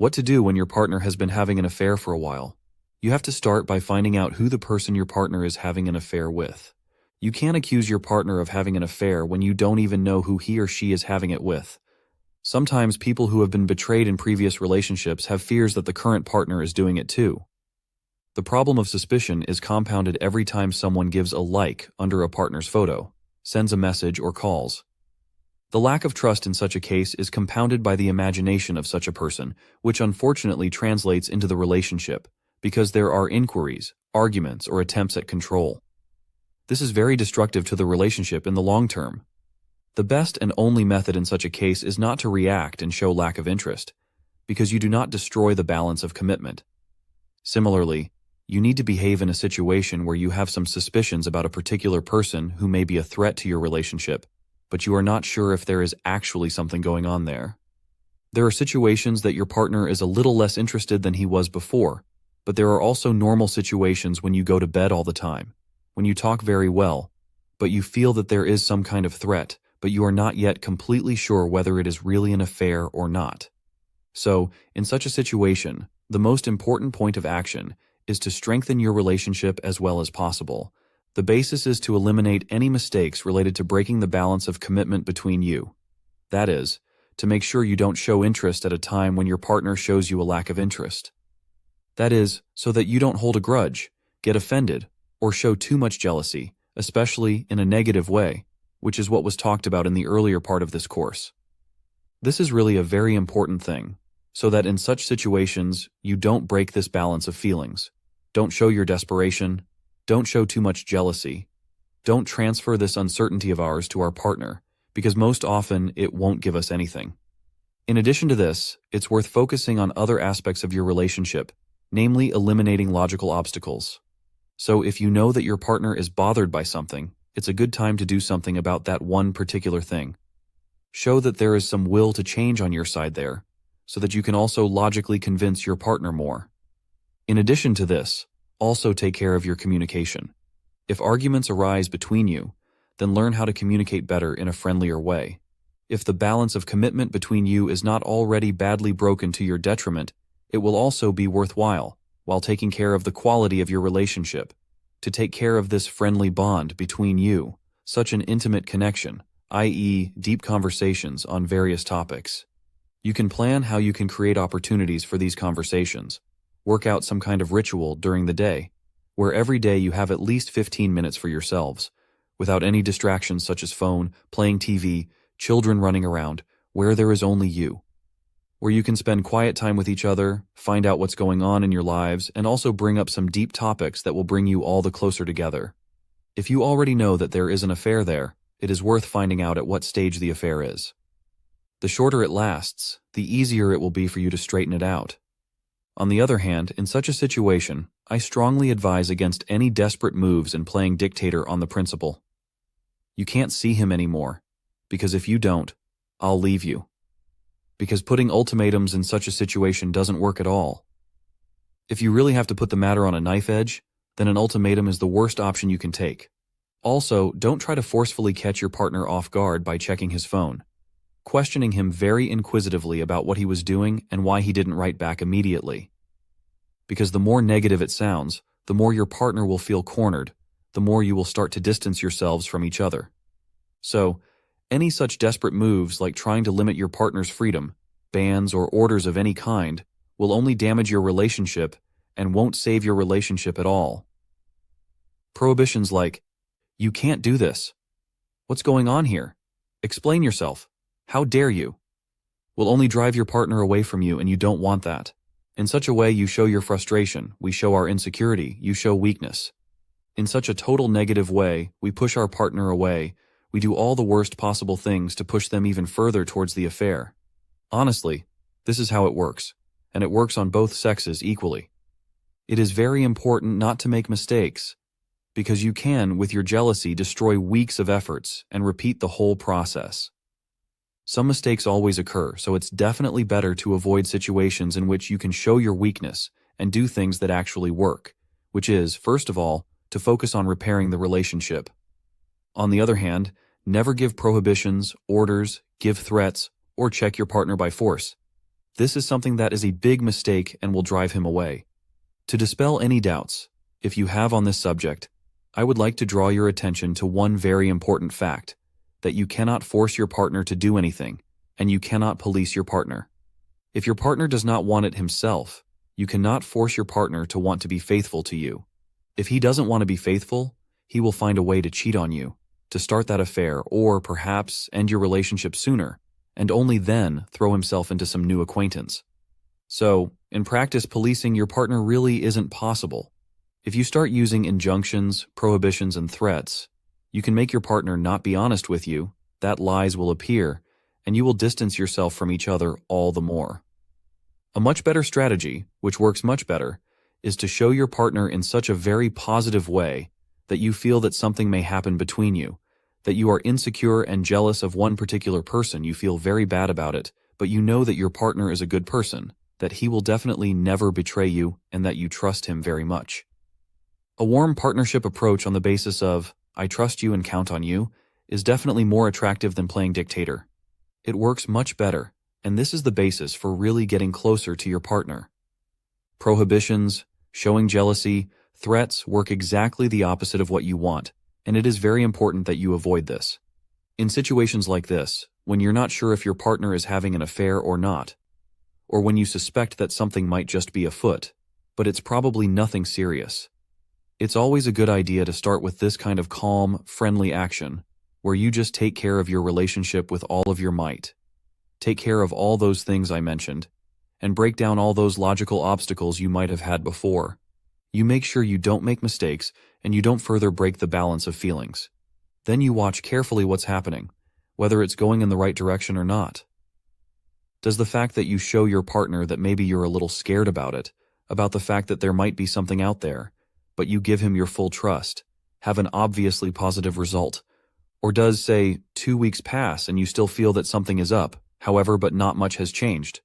What to do when your partner has been having an affair for a while? You have to start by finding out who the person your partner is having an affair with. You can't accuse your partner of having an affair when you don't even know who he or she is having it with. Sometimes people who have been betrayed in previous relationships have fears that the current partner is doing it too. The problem of suspicion is compounded every time someone gives a like under a partner's photo, sends a message, or calls. The lack of trust in such a case is compounded by the imagination of such a person, which unfortunately translates into the relationship, because there are inquiries, arguments, or attempts at control. This is very destructive to the relationship in the long term. The best and only method in such a case is not to react and show lack of interest, because you do not destroy the balance of commitment. Similarly, you need to behave in a situation where you have some suspicions about a particular person who may be a threat to your relationship, but you are not sure if there is actually something going on there. There are situations that your partner is a little less interested than he was before, but there are also normal situations when you go to bed all the time, when you talk very well, but you feel that there is some kind of threat, but you are not yet completely sure whether it is really an affair or not. So, in such a situation, the most important point of action is to strengthen your relationship as well as possible. The basis is to eliminate any mistakes related to breaking the balance of commitment between you. That is, to make sure you don't show interest at a time when your partner shows you a lack of interest. That is, so that you don't hold a grudge, get offended, or show too much jealousy, especially in a negative way, which is what was talked about in the earlier part of this course. This is really a very important thing, so that in such situations, you don't break this balance of feelings. Don't show your desperation. Don't show too much jealousy. Don't transfer this uncertainty of ours to our partner, because most often it won't give us anything. In addition to this, it's worth focusing on other aspects of your relationship, namely eliminating logical obstacles. So if you know that your partner is bothered by something, it's a good time to do something about that one particular thing. Show that there is some will to change on your side there, so that you can also logically convince your partner more. In addition to this, also take care of your communication. If arguments arise between you, then learn how to communicate better in a friendlier way. If the balance of commitment between you is not already badly broken to your detriment, it will also be worthwhile, while taking care of the quality of your relationship, to take care of this friendly bond between you, such an intimate connection, i.e., deep conversations on various topics. You can plan how you can create opportunities for these conversations. Work out some kind of ritual during the day, where every day you have at least 15 minutes for yourselves, without any distractions such as phone, playing TV, children running around, where there is only you. Where you can spend quiet time with each other, find out what's going on in your lives, and also bring up some deep topics that will bring you all the closer together. If you already know that there is an affair there, it is worth finding out at what stage the affair is. The shorter it lasts, the easier it will be for you to straighten it out. On the other hand, in such a situation, I strongly advise against any desperate moves and playing dictator on the principle. You can't see him anymore, because if you don't, I'll leave you. Because putting ultimatums in such a situation doesn't work at all. If you really have to put the matter on a knife edge, then an ultimatum is the worst option you can take. Also, don't try to forcefully catch your partner off guard by checking his phone, questioning him very inquisitively about what he was doing and why he didn't write back immediately. Because the more negative it sounds, the more your partner will feel cornered, the more you will start to distance yourselves from each other. So, any such desperate moves like trying to limit your partner's freedom, bans or orders of any kind, will only damage your relationship and won't save your relationship at all. Prohibitions like, "You can't do this. What's going on here? Explain yourself. How dare you?" will only drive your partner away from you, and you don't want that. In such a way, you show your frustration, we show our insecurity, you show weakness. In such a total negative way, we push our partner away, we do all the worst possible things to push them even further towards the affair. Honestly, this is how it works, and it works on both sexes equally. It is very important not to make mistakes, because you can, with your jealousy, destroy weeks of efforts and repeat the whole process. Some mistakes always occur, so it's definitely better to avoid situations in which you can show your weakness and do things that actually work, which is, first of all, to focus on repairing the relationship. On the other hand, never give prohibitions, orders, give threats, or check your partner by force. This is something that is a big mistake and will drive him away. To dispel any doubts, if you have on this subject, I would like to draw your attention to one very important fact, that you cannot force your partner to do anything, and you cannot police your partner. If your partner does not want it himself, you cannot force your partner to want to be faithful to you. If he doesn't want to be faithful, he will find a way to cheat on you, to start that affair, or perhaps end your relationship sooner, and only then throw himself into some new acquaintance. So, in practice, policing your partner really isn't possible. If you start using injunctions, prohibitions, and threats, you can make your partner not be honest with you, that lies will appear, and you will distance yourself from each other all the more. A much better strategy, which works much better, is to show your partner in such a very positive way that you feel that something may happen between you, that you are insecure and jealous of one particular person, you feel very bad about it, but you know that your partner is a good person, that he will definitely never betray you, and that you trust him very much. A warm partnership approach on the basis of, I trust you and count on you, is definitely more attractive than playing dictator. It works much better, and this is the basis for really getting closer to your partner. Prohibitions, showing jealousy, threats work exactly the opposite of what you want, and it is very important that you avoid this. In situations like this, when you're not sure if your partner is having an affair or not, or when you suspect that something might just be afoot, but it's probably nothing serious, it's always a good idea to start with this kind of calm, friendly action, where you just take care of your relationship with all of your might. Take care of all those things I mentioned, and break down all those logical obstacles you might have had before. You make sure you don't make mistakes, and you don't further break the balance of feelings. Then you watch carefully what's happening, whether it's going in the right direction or not. Does the fact that you show your partner that maybe you're a little scared about it, about the fact that there might be something out there, but you give him your full trust, have an obviously positive result? Or does, say, 2 weeks pass and you still feel that something is up, however, but not much has changed?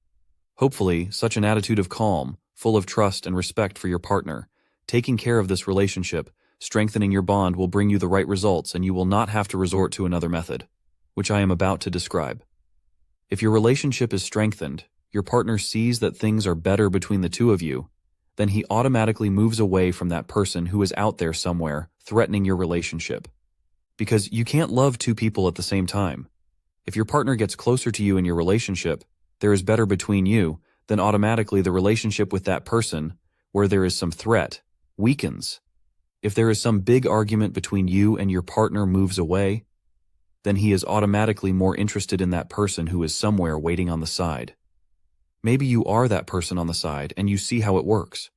Hopefully, such an attitude of calm, full of trust and respect for your partner, taking care of this relationship, strengthening your bond will bring you the right results, and you will not have to resort to another method, which I am about to describe. If your relationship is strengthened, your partner sees that things are better between the two of you, then he automatically moves away from that person who is out there somewhere threatening your relationship. Because you can't love two people at the same time. If your partner gets closer to you in your relationship, there is better between you, then automatically the relationship with that person, where there is some threat, weakens. If there is some big argument between you and your partner moves away, then he is automatically more interested in that person who is somewhere waiting on the side. Maybe you are that person on the side and you see how it works.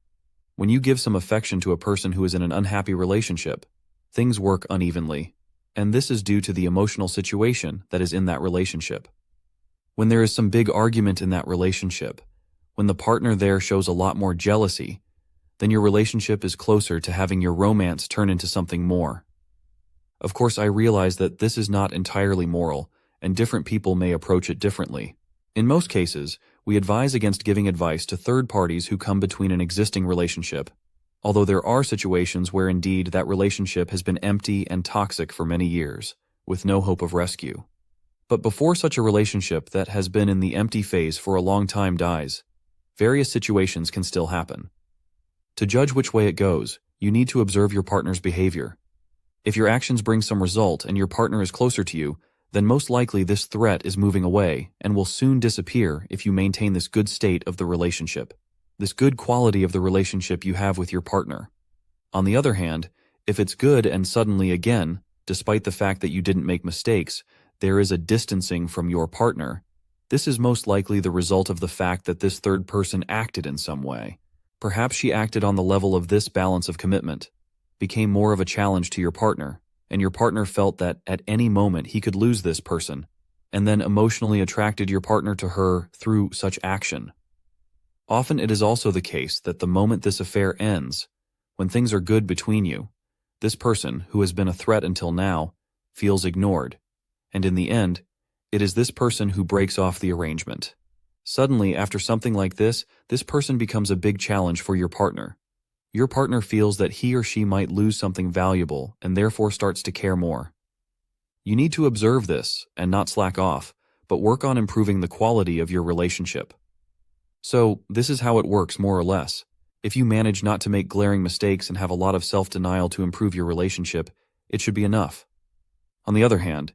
When you give some affection to a person who is in an unhappy relationship, things work unevenly, and this is due to the emotional situation that is in that relationship. When there is some big argument in that relationship, when the partner there shows a lot more jealousy, then your relationship is closer to having your romance turn into something more. Of course, I realize that this is not entirely moral, and different people may approach it differently. In most cases, we advise against giving advice to third parties who come between an existing relationship, although there are situations where indeed that relationship has been empty and toxic for many years, with no hope of rescue. But before such a relationship that has been in the empty phase for a long time dies, various situations can still happen. To judge which way it goes, you need to observe your partner's behavior. If your actions bring some result and your partner is closer to you, then most likely this threat is moving away and will soon disappear if you maintain this good state of the relationship, this good quality of the relationship you have with your partner. On the other hand, if it's good and suddenly again, despite the fact that you didn't make mistakes, there is a distancing from your partner, this is most likely the result of the fact that this third person acted in some way. Perhaps she acted on the level of this balance of commitment, became more of a challenge to your partner, and your partner felt that at any moment he could lose this person, and then emotionally attracted your partner to her through such action. Often it is also the case that the moment this affair ends, when things are good between you, this person, who has been a threat until now, feels ignored, and in the end, it is this person who breaks off the arrangement. Suddenly, after something like this person becomes a big challenge for your partner. Your partner feels that he or she might lose something valuable and therefore starts to care more. You need to observe this and not slack off, but work on improving the quality of your relationship. So, this is how it works more or less. If you manage not to make glaring mistakes and have a lot of self-denial to improve your relationship, it should be enough. On the other hand,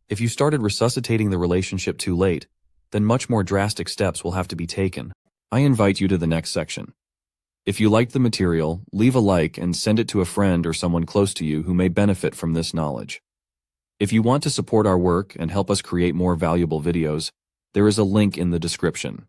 if you started resuscitating the relationship too late, then much more drastic steps will have to be taken. I invite you to the next section. If you liked the material, leave a like and send it to a friend or someone close to you who may benefit from this knowledge. If you want to support our work and help us create more valuable videos, there is a link in the description.